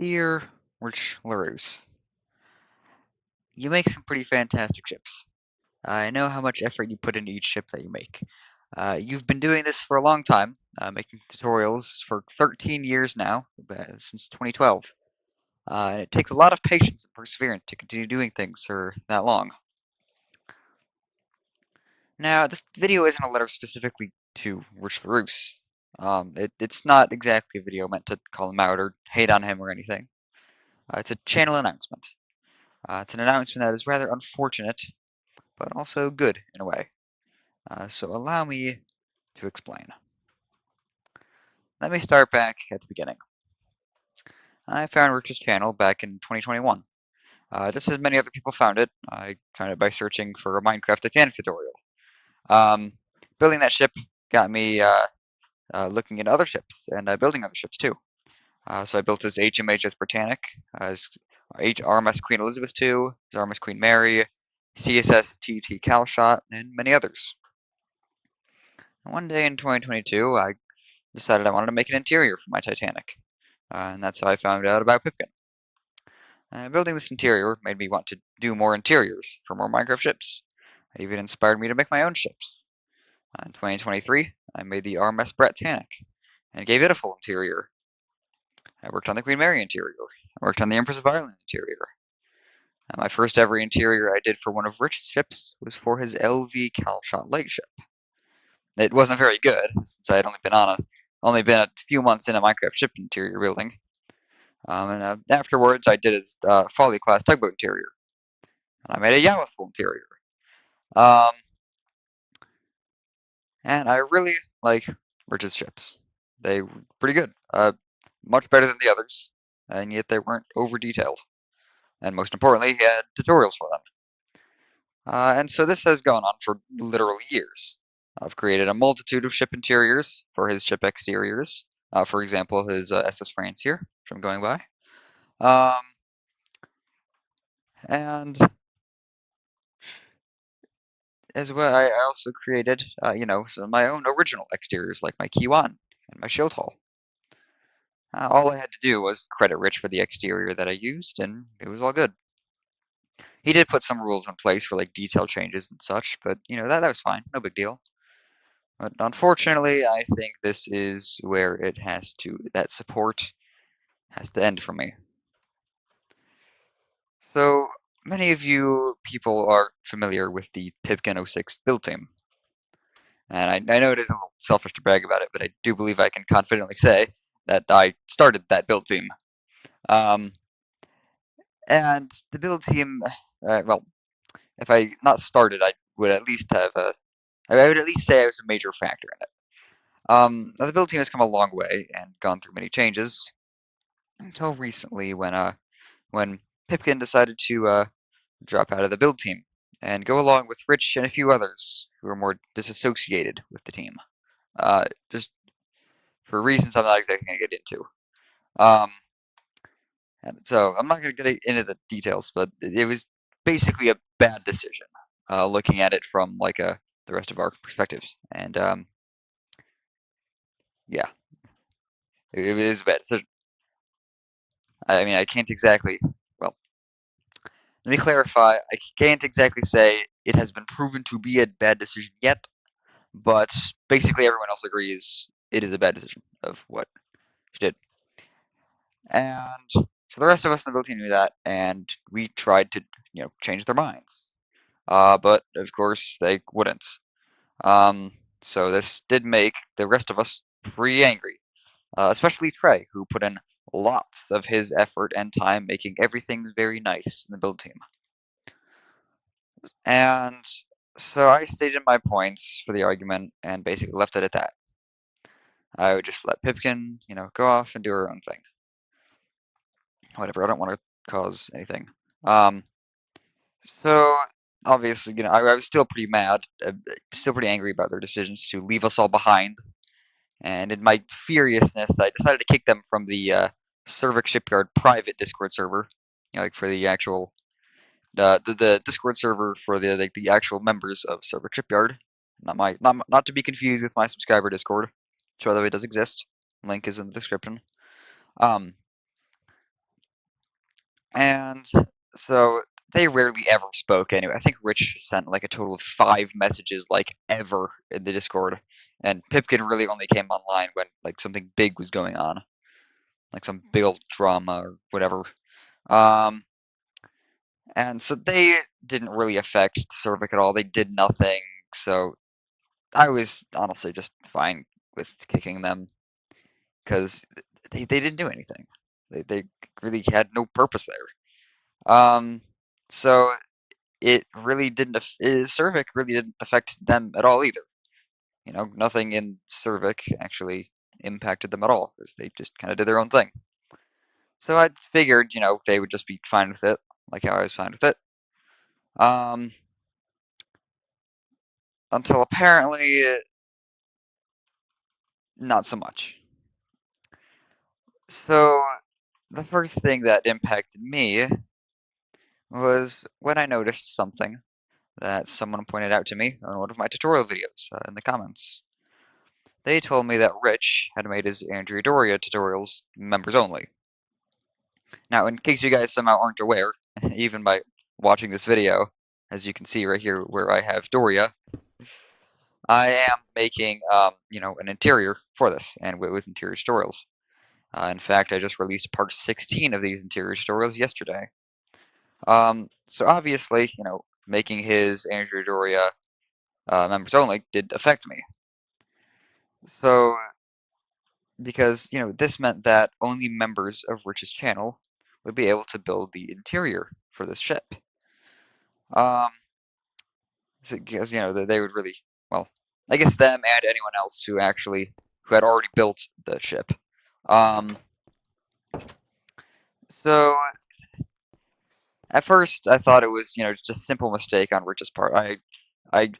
Dear Richlarrousse, you make some pretty fantastic ships. I know how much effort you put into each ship that you make. You've been doing this for a long time, making tutorials for 13 years now, since 2012. And it takes a lot of patience and perseverance to continue doing things for that long. Now, this video isn't a letter specifically to Richlarrousse. It's not exactly a video meant to call him out or hate on him or anything. It's a channel announcement. It's an announcement that is rather unfortunate, but also good in a way. So allow me to explain. Let me start back at the beginning. I found Rich's channel back in 2021. Just as many other people found it, I found it by searching for a Minecraft Titanic tutorial. Um, Building that ship got me looking into other ships and building other ships too. So I built his HMHS Britannic, his RMS Queen Elizabeth II, his RMS Queen Mary, CSS TT Calshot, and many others. One day in 2022, I decided I wanted to make an interior for my Titanic, and that's how I found out about Pipkin. Building this interior made me want to do more interiors for more Minecraft ships. It even inspired me to make my own ships. In 2023, I made the RMS Britannic, and gave it a full interior. I worked on the Queen Mary interior. I worked on the Empress of Ireland interior. My first ever interior I did for one of Rich's ships was for his LV Calshot light ship. It wasn't very good, since I had only been a few months in a Minecraft ship interior building. Afterwards, I did his Folly class tugboat interior, and I made a Yawth interior. Um, and I really like Rich's ships. They were pretty good, much better than the others, and yet they weren't over detailed. And most importantly, he had tutorials for them. And so this has gone on for literally years. I've created a multitude of ship interiors for his ship exteriors. For example, his SS France here, which I'm going by. And as well, I also created, some of my own original exteriors, like my Kiwan and my shield hull. All I had to do was credit Rich for the exterior that I used, and it was all good. He did put some rules in place for like detail changes and such, but that was fine, no big deal. But unfortunately, I think this is where that support has to end for me. So many of you people are familiar with the Pipkin 06 build team. And I know it is a little selfish to brag about it, but I do believe I can confidently say that I started that build team. Um, and the build team, well, if I not started, I would at least I would at least say I was a major factor in it. Now the build team has come a long way and gone through many changes until recently when Pipkin decided to drop out of the build team and go along with Rich and a few others who are more disassociated with the team. Just for reasons I'm not exactly going to get into. Um, and so I'm not going to get into the details, but it was basically a bad decision, looking at it from like the rest of our perspectives. And yeah, it was a bad decision. I mean, I can't exactly. Well, let me clarify. I can't exactly say it has been proven to be a bad decision yet, but basically everyone else agrees it is a bad decision of what she did. And so the rest of us in the build team knew that, and we tried to, change their minds. But of course they wouldn't. So this did make the rest of us pretty angry, especially Trey, who put in lots of his effort and time making everything very nice in the build team. And so I stated my points for the argument and basically left it at that. I would just let Pipkin, go off and do her own thing. Whatever, I don't want to cause anything. So obviously, I was still pretty mad, still pretty angry about their decisions to leave us all behind. And in my furiousness, I decided to kick them from the Cervix Shipyard private Discord server, like for the actual the Discord server for the actual members of Cervix Shipyard. Not to be confused with my subscriber Discord, which by the way does exist. Link is in the description. Um, And so they rarely ever spoke anyway. I think Rich sent like a total of 5 messages like ever in the Discord. And Pipkin really only came online when like something big was going on. Like some big old drama or whatever. Um and so they didn't really affect Cervic at all. They did nothing. So I was honestly just fine with kicking them because they didn't do anything. They really had no purpose there. So it really didn't. Cervic really didn't affect them at all either. You know, nothing in Cervic actually impacted them at all because they just kind of did their own thing. So I figured, they would just be fine with it, like how I was fine with it. Um, until apparently not so much. So the first thing that impacted me was when I noticed something that someone pointed out to me on one of my tutorial videos in the comments. They told me that Rich had made his Andrea Doria tutorials members only. Now, in case you guys somehow aren't aware, even by watching this video, as you can see right here where I have Doria, I am making, an interior for this, and with interior tutorials. In fact, I just released part 16 of these interior tutorials yesterday. So obviously, making his Andrea Doria members only did affect me. So, because, this meant that only members of Rich's channel would be able to build the interior for this ship. Um, so, because, they would really, well, I guess them and anyone else who had already built the ship. Um, so, at first, I thought it was, just a simple mistake on Rich's part. I,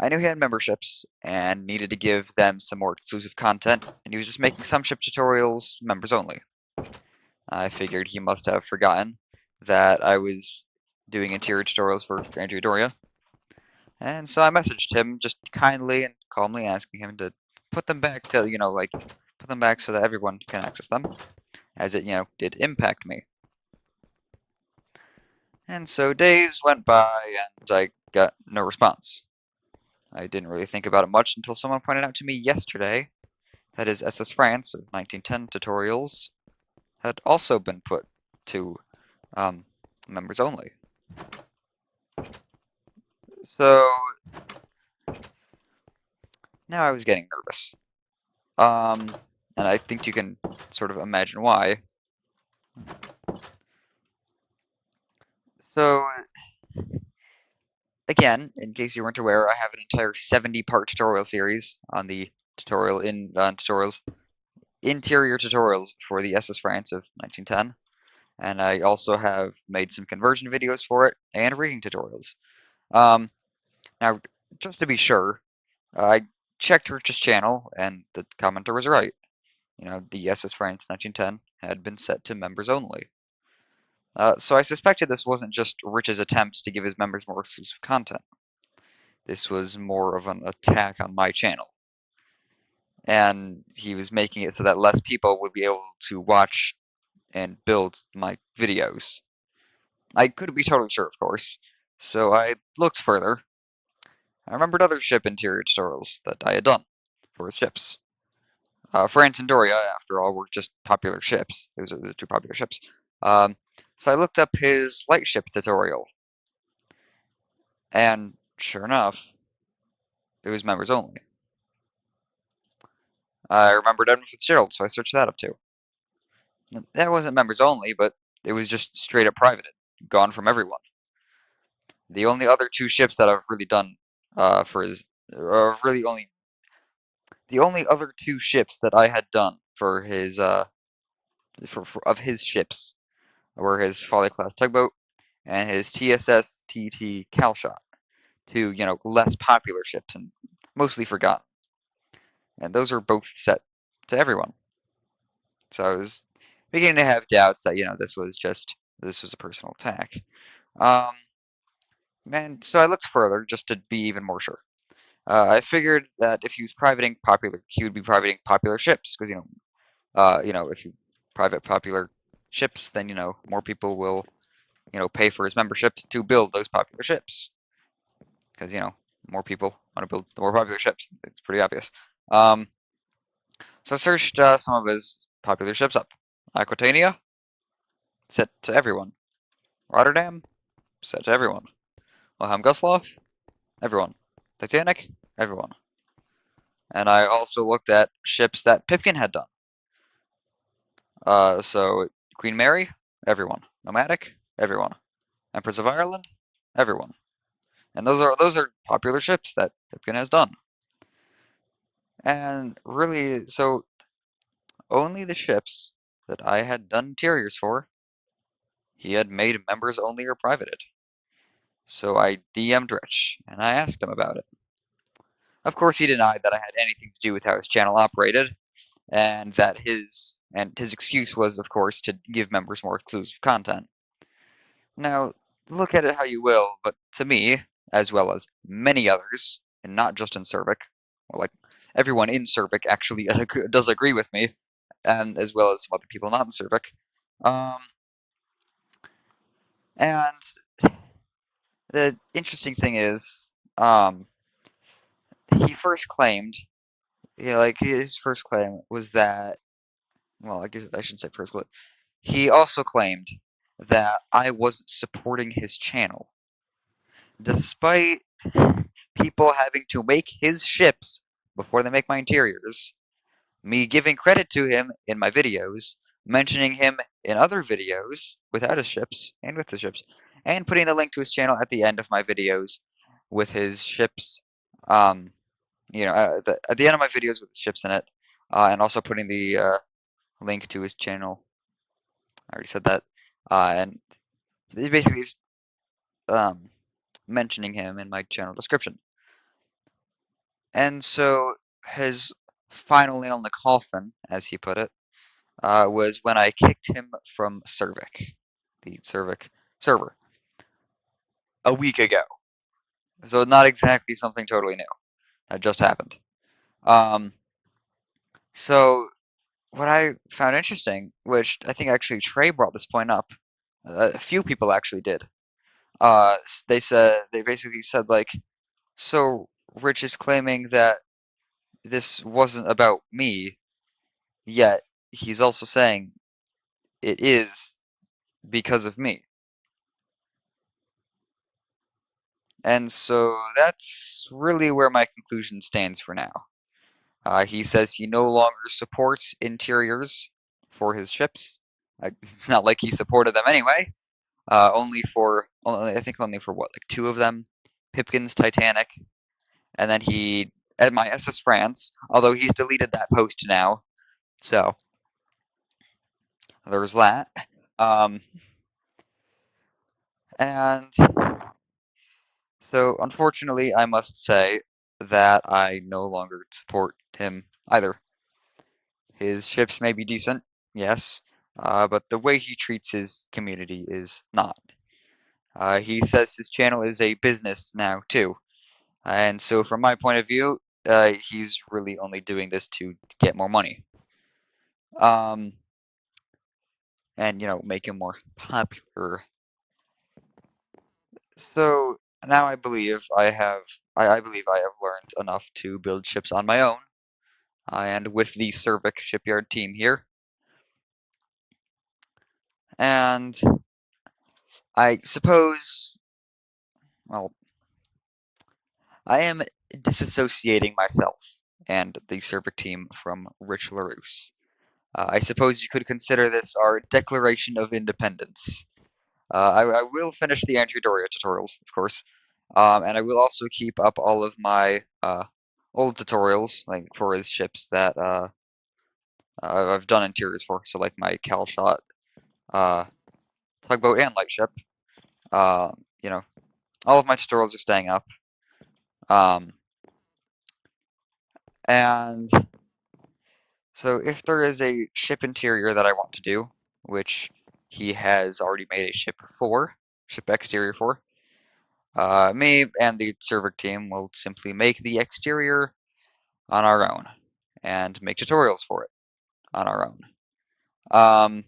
I knew he had memberships and needed to give them some more exclusive content, and he was just making some ship tutorials members only. I figured he must have forgotten that I was doing interior tutorials for Andrea Doria, and so I messaged him just kindly and calmly asking him to put them back to, put them back so that everyone can access them, as it, did impact me. And so days went by and I got no response. I didn't really think about it much until someone pointed out to me yesterday that his SS France of 1910 tutorials had also been put to members only. So now I was getting nervous. And I think you can sort of imagine why. So again, in case you weren't aware, I have an entire 70-part tutorial series on the tutorials, interior tutorials for the SS France of 1910. And I also have made some conversion videos for it and rigging tutorials. Now, just to be sure, I checked Rich's channel, and the commenter was right. The SS France 1910 had been set to members only. So I suspected this wasn't just Rich's attempt to give his members more exclusive content. This was more of an attack on my channel. And he was making it so that less people would be able to watch and build my videos. I couldn't be totally sure, of course, so I looked further. I remembered other ship interior tutorials that I had done for his ships. France and Doria, after all, were just popular ships. Those are the two popular ships. So I looked up his light ship tutorial, and sure enough, it was members only. I remembered Edmund Fitzgerald, so I searched that up too. That wasn't members only, but it was just straight up privated, gone from everyone. The only other two ships that I've really done for his, really only the only other two ships that I had done for his of his ships were his Folly class tugboat and his TSS TT Calshot, two less popular ships and mostly forgotten, and those are both set to everyone. So I was beginning to have doubts that this was a personal attack. Um, and so I looked further just to be even more sure. I figured that if he was privating popular, he would be privating popular ships because if you private popular ships, then more people will pay for his memberships to build those popular ships because more people want to build the more popular ships. It's pretty obvious. Um, so I searched some of his popular ships up. Aquitania, set to everyone. Rotterdam, set to everyone. Wilhelm Gustloff, everyone. Titanic, everyone. And I also looked at ships that Pipkin had done. So Queen Mary, everyone. Nomadic, everyone. Empress of Ireland, everyone. And those are popular ships that Pipkin has done. And really, so only the ships that I had done interiors for, he had made members only or privated. So I DM'd Rich and I asked him about it. Of course, he denied that I had anything to do with how his channel operated, and that his excuse was, of course, to give members more exclusive content. Now, look at it how you will, but to me, as well as many others, and not just in Cervic, well, like everyone in Cervic actually does agree with me, and as well as some other people not in Cervic. Um, and the interesting thing is, he first claimed, like his first claim was that, well, I guess I shouldn't say first, but he also claimed that I wasn't supporting his channel, despite people having to make his ships before they make my interiors, me giving credit to him in my videos, mentioning him in other videos without his ships and with the ships, and putting the link to his channel at the end of my videos with his ships. Um, at the end of my videos with the ships in it, and also putting the link to his channel. I already said that, and basically just mentioning him in my channel description. And so his final nail in the coffin, as he put it, was when I kicked him from Cervic, the Cervic server, a week ago. So not exactly something totally new. That just happened. Um, so what I found interesting, which I think actually Trey brought this point up, a few people actually did. They basically said like, so Rich is claiming that this wasn't about me, yet he's also saying it is because of me. And so that's really where my conclusion stands for now. He says he no longer supports interiors for his ships. Not like he supported them anyway. I think only for what, like two of them, Pipkin's Titanic, and then he at my SS France. Although he's deleted that post now, so there's that. Um, and so, unfortunately, I must say that I no longer support him either. His ships may be decent, yes, but the way he treats his community is not. He says his channel is a business now, too. And so, from my point of view, he's really only doing this to get more money. And, make him more popular. So, now I believe I have learned enough to build ships on my own. And with the Cervic shipyard team here. And I suppose, well, I am disassociating myself and the Cervic team from Richlarrousse. I suppose you could consider this our Declaration of Independence. I will finish the Antidoria tutorials, of course, and I will also keep up all of my old tutorials, like for his ships that I've done interiors for, so like my Cal Shot uh, tugboat and lightship. Uh, you know, all of my tutorials are staying up. Um, and so if there is a ship interior that I want to do, which he has already made a ship exterior for, me and the Cervic team will simply make the exterior on our own and make tutorials for it on our own. Um,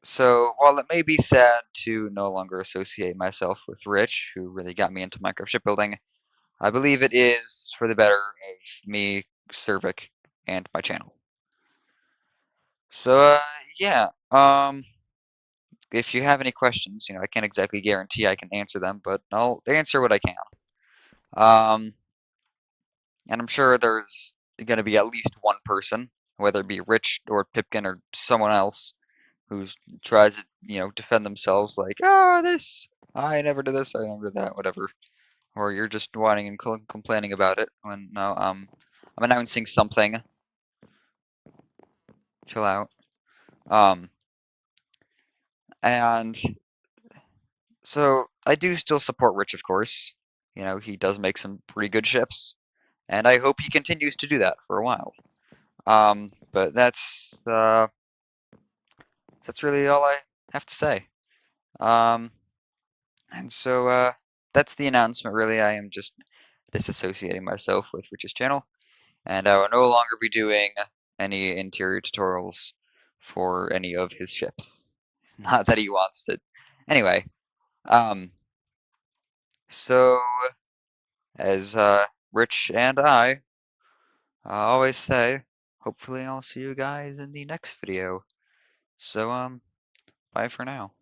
So while it may be sad to no longer associate myself with Rich, who really got me into Minecraft shipbuilding, I believe it is for the better of me, Cervic, and my channel. So, yeah. If you have any questions, I can't exactly guarantee I can answer them, but I'll answer what I can. Um, and I'm sure there's going to be at least one person, whether it be Rich or Pipkin or someone else, who tries to, defend themselves like, oh, this, I never did this, I never did that, whatever. Or you're just whining and complaining about it when, no, I'm announcing something. Chill out. Um, and so I do still support Rich, of course. He does make some pretty good ships, and I hope he continues to do that for a while. But that's really all I have to say. Um, and so that's the announcement. Really, I am just disassociating myself with Rich's channel, and I will no longer be doing any interior tutorials for any of his ships. Not that he wants it. Anyway, um, so as Rich and I always say, hopefully I'll see you guys in the next video. So bye for now.